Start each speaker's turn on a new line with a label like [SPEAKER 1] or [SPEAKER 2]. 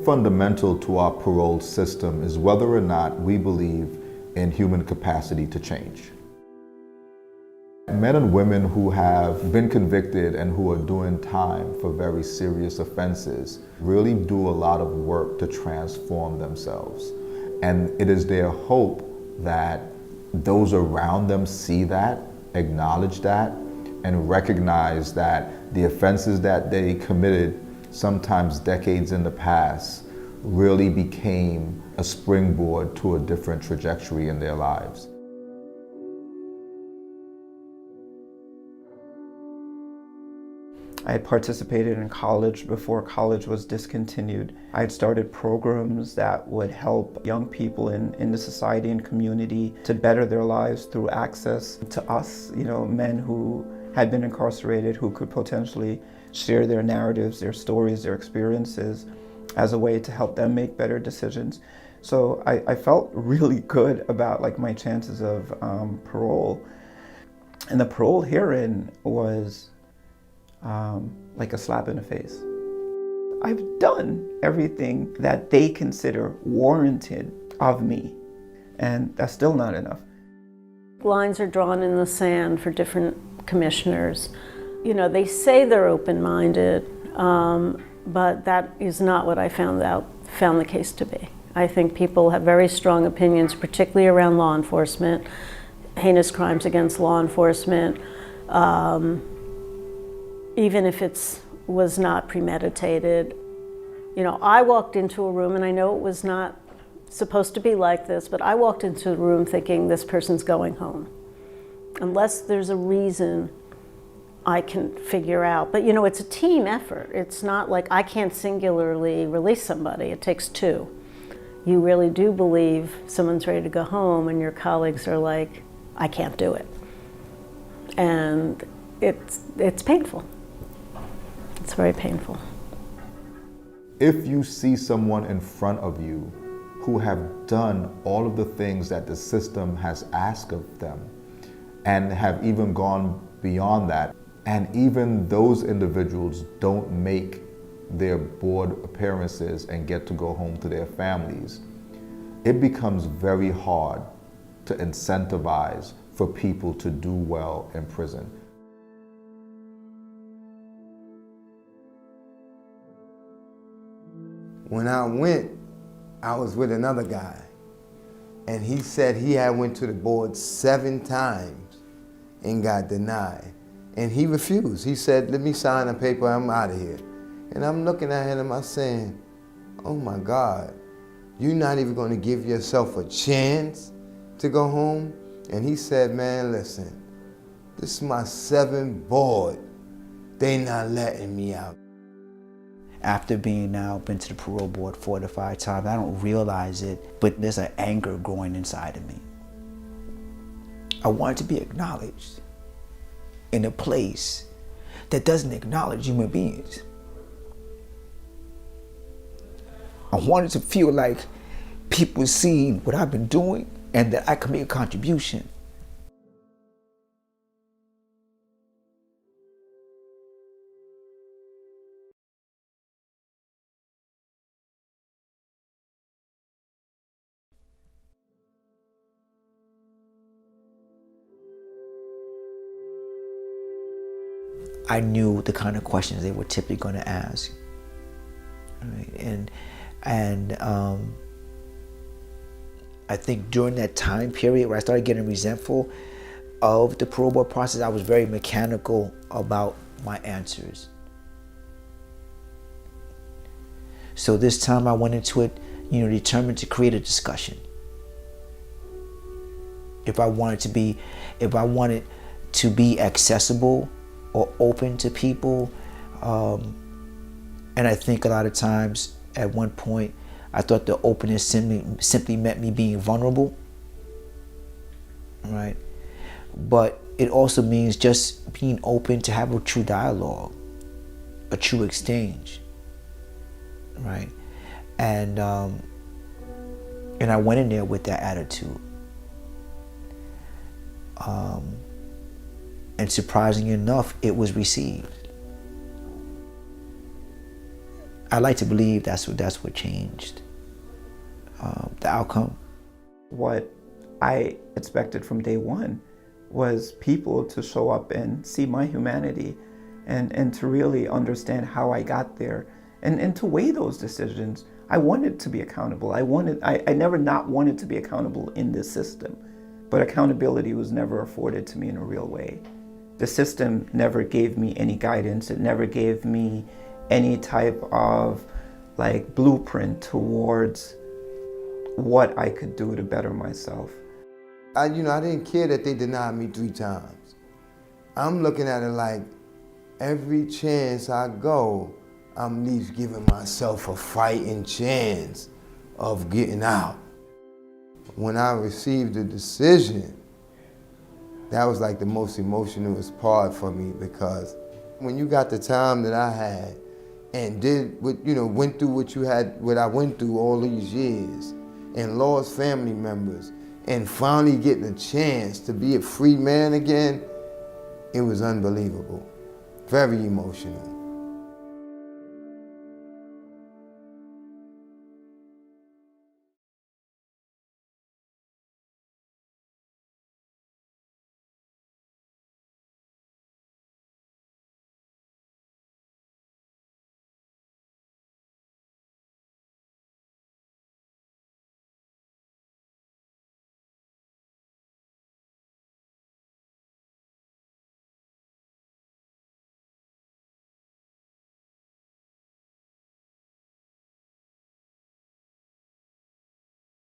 [SPEAKER 1] Fundamental to our parole system is whether or not we believe in human capacity to change. Men and women who have been convicted and who are doing time for very serious offenses really do a lot of work to transform themselves. And it is their hope that those around them see that, acknowledge that, and recognize that the offenses that they committed, sometimes decades in the past, really became a springboard to a different trajectory in their lives.
[SPEAKER 2] I had participated in college before college was discontinued. I had started programs that would help young people in the society and community to better their lives through access to us, men who had been incarcerated, who could potentially share their narratives, their stories, their experiences as a way to help them make better decisions. So I felt really good about my chances of parole. And the parole hearing was like a slap in the face. I've done everything that they consider warranted of me, and that's still not enough.
[SPEAKER 3] Lines are drawn in the sand for different commissioners. They say they're open-minded, but that is not what I found the case to be. I think people have very strong opinions, particularly around law enforcement, heinous crimes against law enforcement, even if it was not premeditated. I walked into a room, and I know it was not supposed to be like this, but I walked into a room thinking this person's going home. Unless there's a reason I can figure out. But it's a team effort. It's not like I can't singularly release somebody. It takes two. You really do believe someone's ready to go home, and your colleagues are like, I can't do it. And it's painful. It's very painful.
[SPEAKER 1] If you see someone in front of you who have done all of the things that the system has asked of them and have even gone beyond that, and even those individuals don't make their board appearances and get to go home to their families, it becomes very hard to incentivize for people to do well in prison.
[SPEAKER 4] When I went, I was with another guy, and he said he had went to the board 7 times and got denied. And he refused. He said, let me sign a paper, I'm out of here. And I'm looking at him, I'm saying, oh my God, you're not even gonna give yourself a chance to go home? And he said, man, listen, this is my 7th board. They not letting me out.
[SPEAKER 5] After been to the parole board 4 to 5 times, I don't realize it, but there's an anger growing inside of me. I want to be acknowledged in a place that doesn't acknowledge human beings. I wanted to feel like people see what I've been doing and that I can make a contribution. I knew the kind of questions they were typically going to ask, right? And I think during that time period where I started getting resentful of the parole board process, I was very mechanical about my answers. So this time I went into it, determined to create a discussion. If I wanted to be accessible or open to people, and I think a lot of times at one point I thought the openness simply meant me being vulnerable, right? But it also means just being open to have a true dialogue, a true exchange, right? And I went in there with that attitude. And surprisingly enough, it was received. I like to believe that's what changed the outcome.
[SPEAKER 2] What I expected from day one was people to show up and see my humanity and to really understand how I got there and to weigh those decisions. I wanted to be accountable. I never not wanted to be accountable in this system, but accountability was never afforded to me in a real way. The system never gave me any guidance. It never gave me any type of like blueprint towards what I could do to better myself.
[SPEAKER 4] I didn't care that they denied me 3 times. I'm looking at it like every chance I go, I'm at least giving myself a fighting chance of getting out. When I received the decision, that was like the most emotional part for me, because when you got the time that I had and did what, went through what I went through all these years and lost family members and finally getting a chance to be a free man again, it was unbelievable, very emotional.